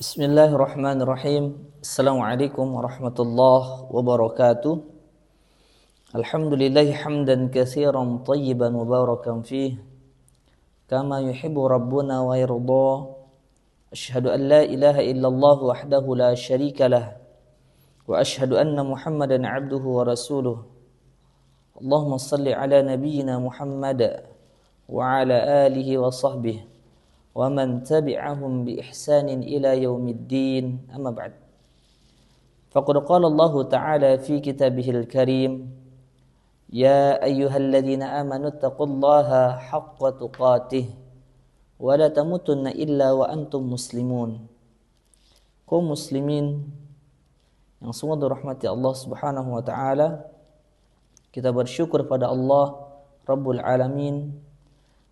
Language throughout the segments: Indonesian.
Bismillahirrahmanirrahim. Assalamualaikum warahmatullahi wabarakatuh. Alhamdulillahi hamdan katsiran tayyiban mubarakan fih kama yuhibbu rabbuna wa yarda. Asyhadu an la ilaha illallah wahdahu la syarika lah wa asyhadu anna Muhammadan abduhu wa rasuluh. Allahumma salli ala nabiyyina Muhammad wa ala alihi wa sahbihi ومن تبعهم بإحسان إلى يوم الدين أما بعد فقد قال الله تعالى في كتابه الكريم يا أيها الذين آمنوا اتقوا الله حق تقاته ولا تموتن إلا وأنتم مسلمون. Kaum muslimin yang semua dirahmati Allah Subhanahu wa taala, kita bersyukur pada Allah Rabbul Alamin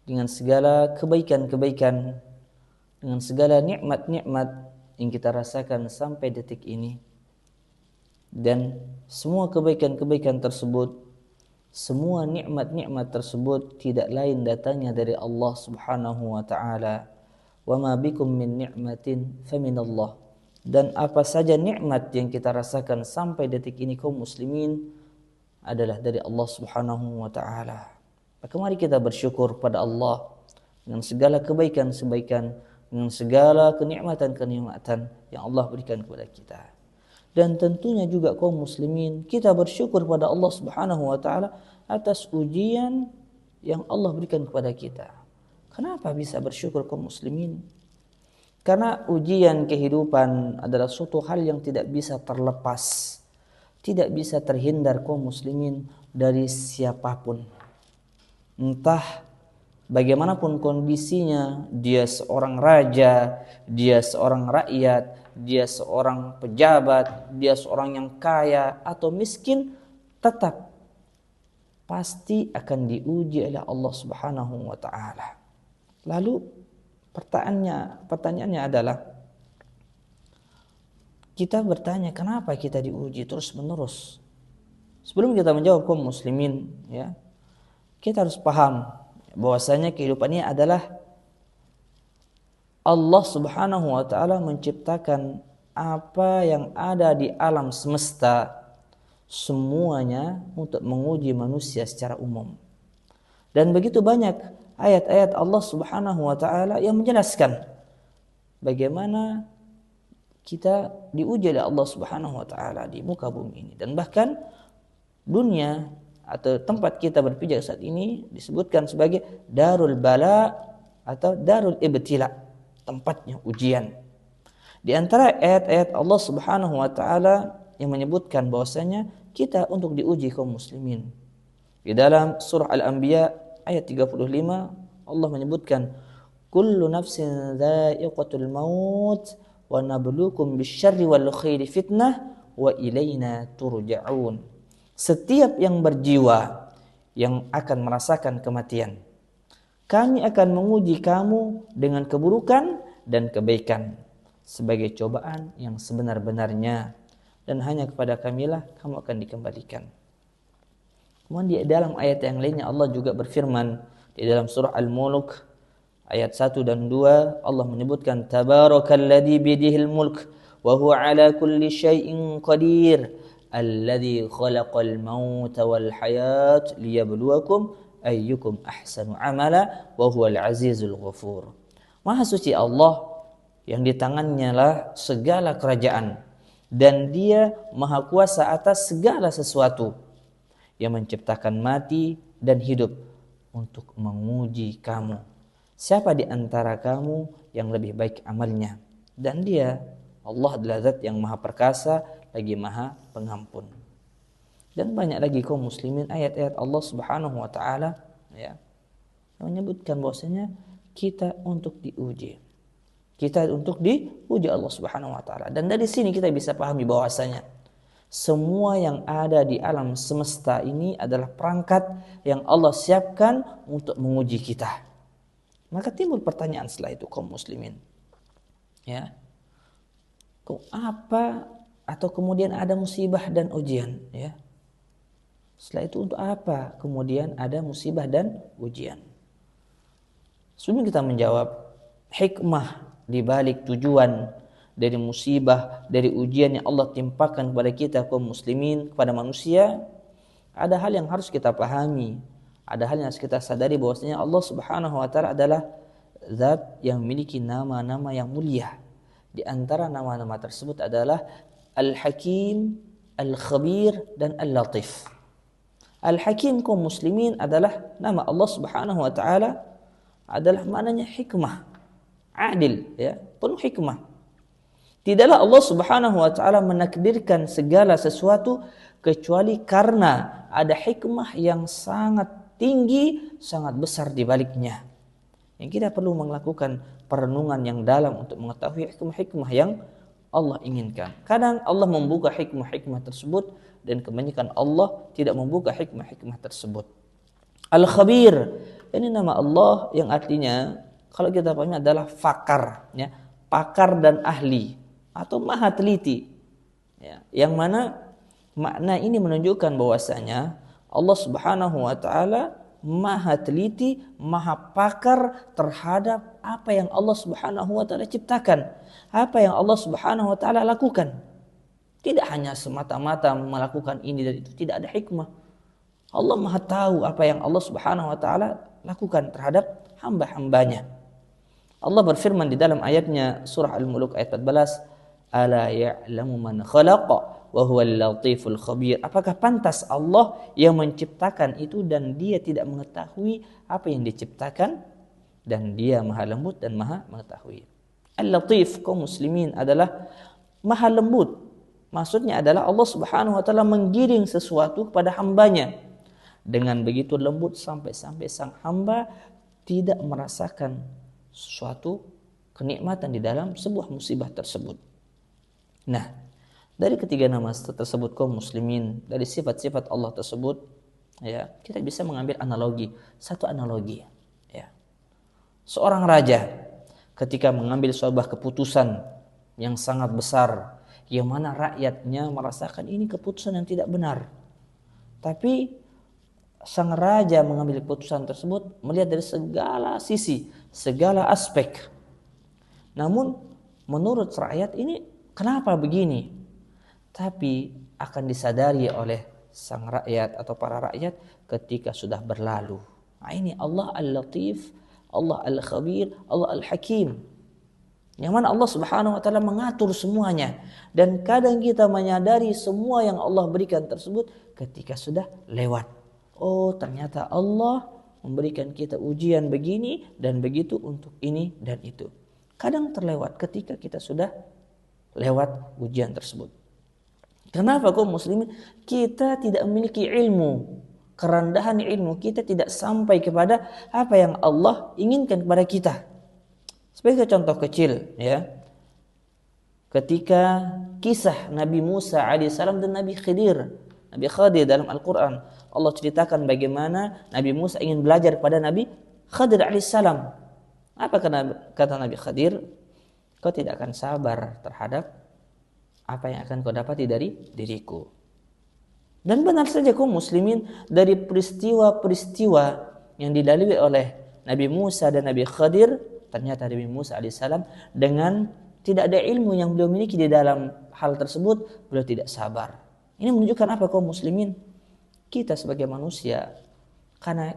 dengan segala kebaikan-kebaikan, dengan segala nikmat-nikmat yang kita rasakan sampai detik ini. Dan semua kebaikan-kebaikan tersebut, semua nikmat-nikmat tersebut tidak lain datangnya dari Allah Subhanahu wa taala. Wa ma bikum min ni'matin faminallah. Dan apa saja nikmat yang kita rasakan sampai detik ini kaum muslimin adalah dari Allah Subhanahu wa taala. Maka mari kita bersyukur pada Allah dengan segala kebaikan-kebaikan, dengan segala kenikmatan-kenikmatan yang Allah berikan kepada kita. Dan tentunya juga kaum muslimin, kita bersyukur pada Allah Subhanahu wa taala atas ujian yang Allah berikan kepada kita. Kenapa bisa bersyukur kaum muslimin? Karena ujian kehidupan adalah suatu hal yang tidak bisa terlepas, tidak bisa terhindar kaum muslimin dari siapapun. Entah bagaimanapun kondisinya, dia seorang raja, dia seorang rakyat, dia seorang pejabat, dia seorang yang kaya atau miskin, tetap pasti akan diuji oleh Allah Subhanahu wa taala. Lalu pertanyaannya adalah, kita bertanya kenapa kita diuji terus-menerus? Sebelum kita menjawab kaum muslimin, ya, kita harus paham bahwasanya kehidupan ini adalah Allah Subhanahu wa taala menciptakan apa yang ada di alam semesta semuanya untuk menguji manusia secara umum. Dan begitu banyak ayat-ayat Allah Subhanahu wa taala yang menjelaskan bagaimana kita diuji oleh Allah Subhanahu wa taala di muka bumi ini. Dan bahkan dunia atau tempat kita berpijak saat ini disebutkan sebagai darul bala atau darul ibtila, tempatnya ujian. Di antara ayat-ayat Allah Subhanahu wa taala yang menyebutkan bahwasanya kita untuk diuji kaum muslimin. Di dalam surah Al-Anbiya ayat 35 Allah menyebutkan kullu nafsin dha'iqatul maut wa nabluukum bisyarri wal khairi fitnah wa ilaina turja'un. Setiap yang berjiwa yang akan merasakan kematian, kami akan menguji kamu dengan keburukan dan kebaikan sebagai cobaan yang sebenar-benarnya, dan hanya kepada kamilah kamu akan dikembalikan. Kemudian di dalam ayat yang lainnya Allah juga berfirman di dalam surah Al-Mulk ayat 1 dan 2 Allah menyebutkan tabarakalladzi biyadihil mulk wa huwa ala kulli syai'in qadir alladzi khalaqal mauta wal hayat liyabluwakum ayyukum ahsanu amala wa huwal azizul ghafur. Maha suci Allah yang di tangannya lah segala kerajaan dan dia maha kuasa atas segala sesuatu, yang menciptakan mati dan hidup untuk menguji kamu. Siapa di antara kamu yang lebih baik amalnya? Dan dia Allah adalah zat yang maha perkasa lagi maha pengampun. Dan banyak lagi kaum muslimin ayat-ayat Allah Subhanahu wa taala, ya, yang menyebutkan bahwasanya kita untuk diuji. Kita untuk diuji Allah Subhanahu wa taala. Dan dari sini kita bisa pahami bahwasanya semua yang ada di alam semesta ini adalah perangkat yang Allah siapkan untuk menguji kita. Maka timbul pertanyaan setelah itu kaum muslimin, ya, apa atau kemudian ada musibah dan ujian, ya. Setelah itu untuk apa kemudian ada musibah dan ujian? Sebelum kita menjawab hikmah di balik tujuan dari musibah, dari ujian yang Allah timpakan kepada kita kaum muslimin, kepada manusia, ada hal yang harus kita pahami, ada hal yang harus kita sadari bahwasanya Allah Subhanahu wa taala adalah zat yang memiliki nama-nama yang mulia. Di antara nama-nama tersebut adalah Al-Hakim, Al-Khabir, dan Al-Latif. Al-Hakim kaum muslimin adalah nama Allah Subhanahu wa taala, adalah maknanya hikmah, adil, ya, penuh hikmah. Tidaklah Allah Subhanahu wa taala menakdirkan segala sesuatu kecuali karena ada hikmah yang sangat tinggi, sangat besar di baliknya. Yang kita perlu melakukan perenungan yang dalam untuk mengetahui hikmah-hikmah yang Allah inginkan. Kadang Allah membuka hikmah-hikmah tersebut dan kebanyakan Allah tidak membuka hikmah-hikmah tersebut. Al-Khabir, ini nama Allah yang artinya kalau kita pahami adalah fakar, ya, pakar dan ahli atau maha teliti, ya, yang mana makna ini menunjukkan bahwasanya Allah Subhanahu wa taala maha teliti, maha pakar terhadap apa yang Allah Subhanahu wa taala ciptakan, apa yang Allah Subhanahu wa taala lakukan. Tidak hanya semata-mata melakukan ini dan itu, tidak ada hikmah. Allah maha tahu apa yang Allah Subhanahu wa taala lakukan terhadap hamba-hambanya. Allah berfirman di dalam ayatnya surah Al-Mulk ayat 14, "Ala ya'lamu man khalaqa wa huwal latiful khabir." Apakah pantas Allah yang menciptakan itu dan dia tidak mengetahui apa yang diciptakan, dan dia maha lembut dan maha mengetahui. Al-Latif kaum muslimin adalah maha lembut. Maksudnya adalah Allah Subhanahu wa taala menggiring sesuatu kepada hambanya dengan begitu lembut sampai sang hamba tidak merasakan suatu kenikmatan di dalam sebuah musibah tersebut. Nah, dari ketiga nama tersebut kaum muslimin, dari sifat-sifat Allah tersebut, ya, kita bisa mengambil analogi, satu analogi, ya. Seorang raja ketika mengambil sebuah keputusan yang sangat besar, yang mana rakyatnya merasakan ini keputusan yang tidak benar, tapi sang raja mengambil keputusan tersebut melihat dari segala sisi, segala aspek. Namun menurut rakyat ini kenapa begini? Tapi akan disadari oleh sang rakyat atau para rakyat ketika sudah berlalu. Nah, ini Allah Al-Latif, Allah Al-Khabir, Allah Al-Hakim. Yang mana Allah Subhanahu wa taala mengatur semuanya, dan kadang kita menyadari semua yang Allah berikan tersebut ketika sudah lewat. Oh, ternyata Allah memberikan kita ujian begini dan begitu untuk ini dan itu. Kadang terlewat ketika kita sudah lewat ujian tersebut. Kenapa kaum muslimin kita tidak memiliki ilmu, kerendahan ilmu kita tidak sampai kepada apa yang Allah inginkan kepada kita. Sebagai contoh kecil, ya, ketika kisah Nabi Musa alaihissalam dan Nabi Khidir dalam Al-Quran, Allah ceritakan bagaimana Nabi Musa ingin belajar pada Nabi Khidir alaihissalam. Apa kata Nabi Khidir? Kau tidak akan sabar terhadap apa yang akan kau dapati dari diriku. Dan benar saja kaum muslimin, dari peristiwa-peristiwa yang dilalui oleh Nabi Musa dan Nabi Khidir, ternyata Nabi Musa alaihissalam dengan tidak ada ilmu yang beliau miliki di dalam hal tersebut, beliau tidak sabar. Ini menunjukkan apa kaum muslimin? Kita sebagai manusia, karena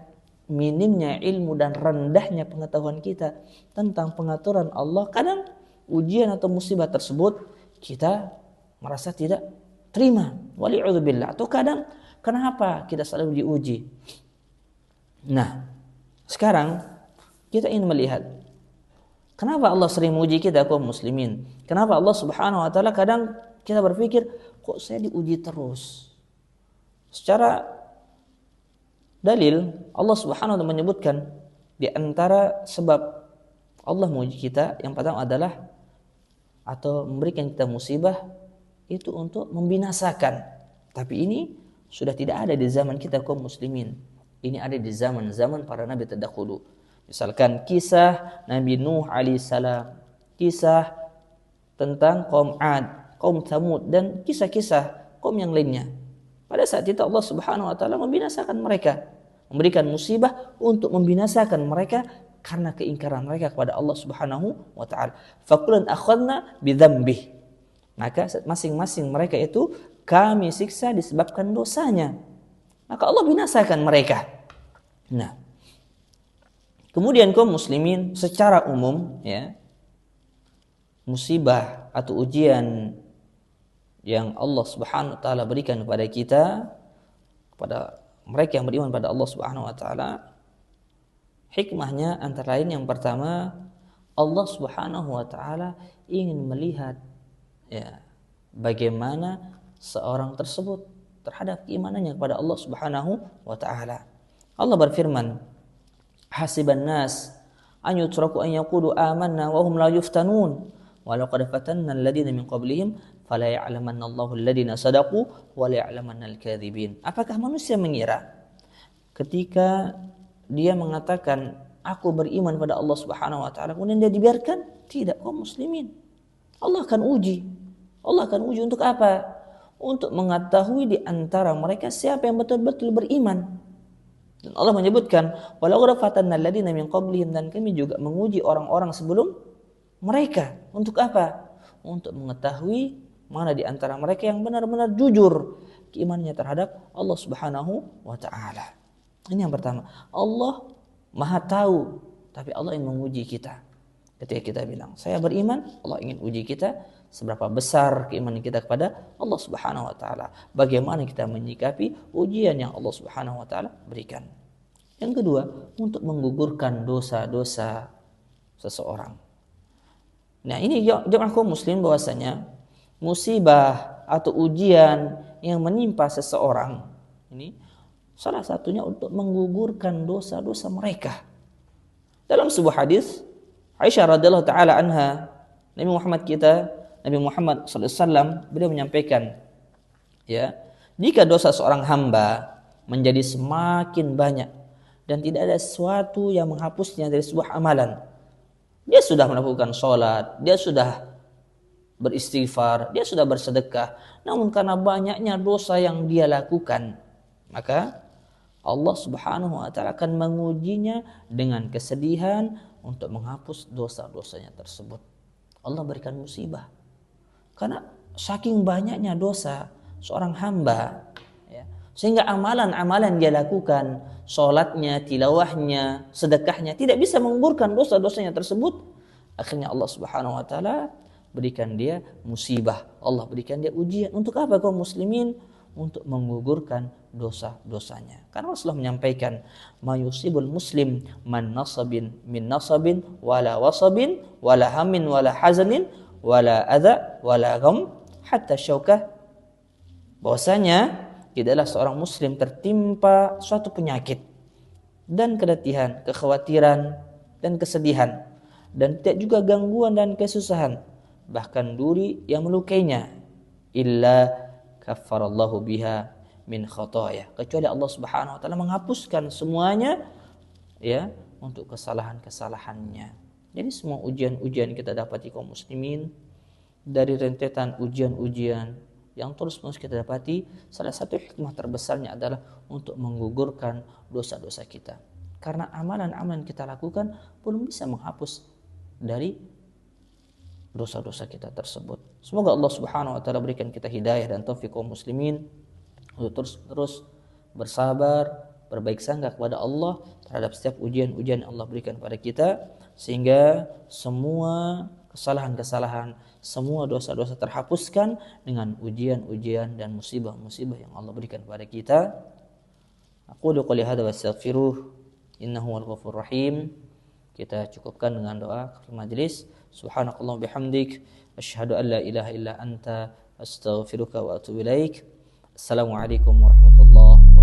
minimnya ilmu dan rendahnya pengetahuan kita tentang pengaturan Allah, kadang ujian atau musibah tersebut kita merasa tidak terima, wali'udzubillah. Atau kadang kenapa kita selalu diuji? Nah, sekarang kita ingin melihat kenapa Allah sering menguji kita kaum muslimin. Kenapa Allah Subhanahu wa taala kadang kita berpikir, kok saya diuji terus? Secara dalil Allah Subhanahu wa taala menyebutkan di antara sebab Allah menguji kita yang pertama adalah atau memberikan kita musibah itu untuk membinasakan. Tapi ini sudah tidak ada di zaman kita kaum muslimin. Ini ada di zaman-zaman para nabi terdahulu. Misalkan kisah Nabi Nuh alaihissalam, kisah tentang kaum Ad, kaum Thamud, dan kisah-kisah kaum yang lainnya. Pada saat itu Allah Subhanahu wa taala membinasakan mereka, memberikan musibah untuk membinasakan mereka karena keingkaran mereka kepada Allah Subhanahu wa taala. Fakullan akhadna bidzambih. Maka masing-masing mereka itu kami siksa disebabkan dosanya. Maka Allah binasakan mereka. Nah, kemudian kaum muslimin secara umum ya, musibah atau ujian yang Allah Subhanahu wa taala berikan kepada kita, kepada mereka yang beriman pada Allah Subhanahu wa taala, hikmahnya antara lain yang pertama, Allah Subhanahu wa taala ingin melihat ya bagaimana seorang tersebut terhadap keimanannya kepada Allah Subhanahu wa taala. Allah berfirman, hasiban nas an yutraku an yaqulu amanna wa hum la yuftanun wa laqad fatanna alladhina min qablihim fala ya'lamanna Allahu alladhina sadaqu wa la ya'lamanna al-kadzibin. Apakah manusia mengira ketika dia mengatakan aku beriman pada Allah Subhanahu wa taala kemudian dia dibiarkan? Tidak, kaum muslimin. Allah akan uji. Allah akan uji untuk apa? Untuk mengetahui di antara mereka siapa yang betul-betul beriman. Dan Allah menyebutkan walaqad fatanna alladziina min qablihim, dan kami juga menguji orang-orang sebelum mereka. Untuk apa? Untuk mengetahui mana di antara mereka yang benar-benar jujur keimanannya terhadap Allah Subhanahu wa taala. Ini yang pertama. Allah Maha tahu, tapi Allah ingin menguji kita. Ketika kita bilang saya beriman, Allah ingin uji kita seberapa besar keimanan kita kepada Allah Subhanahu wa taala. Bagaimana kita menyikapi ujian yang Allah Subhanahu wa taala berikan. Yang kedua, untuk menggugurkan dosa-dosa seseorang. Nah, ini jemaah kaum muslim bahwasanya musibah atau ujian yang menimpa seseorang ini salah satunya untuk menggugurkan dosa-dosa mereka. Dalam sebuah hadis, Aisyah radhiyallahu taala anha, Nabi Muhammad sallallahu alaihi wasallam beliau menyampaikan, ya, jika dosa seorang hamba menjadi semakin banyak dan tidak ada sesuatu yang menghapusnya dari sebuah amalan. Dia sudah melakukan sholat, dia sudah beristighfar, dia sudah bersedekah, namun karena banyaknya dosa yang dia lakukan, maka Allah Subhanahu wa taala akan mengujinya dengan kesedihan untuk menghapus dosa-dosanya tersebut. Allah berikan musibah karena saking banyaknya dosa seorang hamba, ya, sehingga amalan-amalan dia lakukan, sholatnya, tilawahnya, sedekahnya tidak bisa menggugurkan dosa-dosanya tersebut. Akhirnya Allah Subhanahu wa taala berikan dia musibah, Allah berikan dia ujian. Untuk apa kaum muslimin? Untuk menggugurkan dosa-dosanya. Karena Rasulullah menyampaikan, "Ma yusibul muslim man nasabin min nasabin wala wasabin wala hamin wala hazanin wala adza wala gham hatta syaukah." Bahwasanya tidaklah seorang muslim tertimpa suatu penyakit dan keletihan, kekhawatiran dan kesedihan, dan tidak juga gangguan dan kesusahan, bahkan duri yang melukainya, illa kaffarallahu biha min khotoya, kecuali Allah Subhanahu wa taala menghapuskan semuanya, ya, untuk kesalahan-kesalahannya. Jadi semua ujian-ujian kita dapati kaum muslimin, dari rentetan ujian-ujian yang terus-menerus kita dapati, salah satu hikmah terbesarnya adalah untuk menggugurkan dosa-dosa kita. Karena amalan-amalan kita lakukan belum bisa menghapus dari dosa-dosa kita tersebut. Semoga Allah Subhanahu wa taala berikan kita hidayah dan taufik kaum muslimin untuk terus bersabar, berbaik sangka kepada Allah terhadap setiap ujian-ujian yang Allah berikan kepada kita, sehingga semua kesalahan-kesalahan, semua dosa-dosa terhapuskan dengan ujian-ujian dan musibah-musibah yang Allah berikan kepada kita. Aqulu qouli hadza wa astaghfiruh innahu wal ghafurur rahim. Kita cukupkan dengan doa akhir majelis. Subhanakallah bihamdik asyhadu an la ilaha illa anta astaghfiruka wa atubu ilaik. Assalamualaikum warahmatullahi wabarakatuh.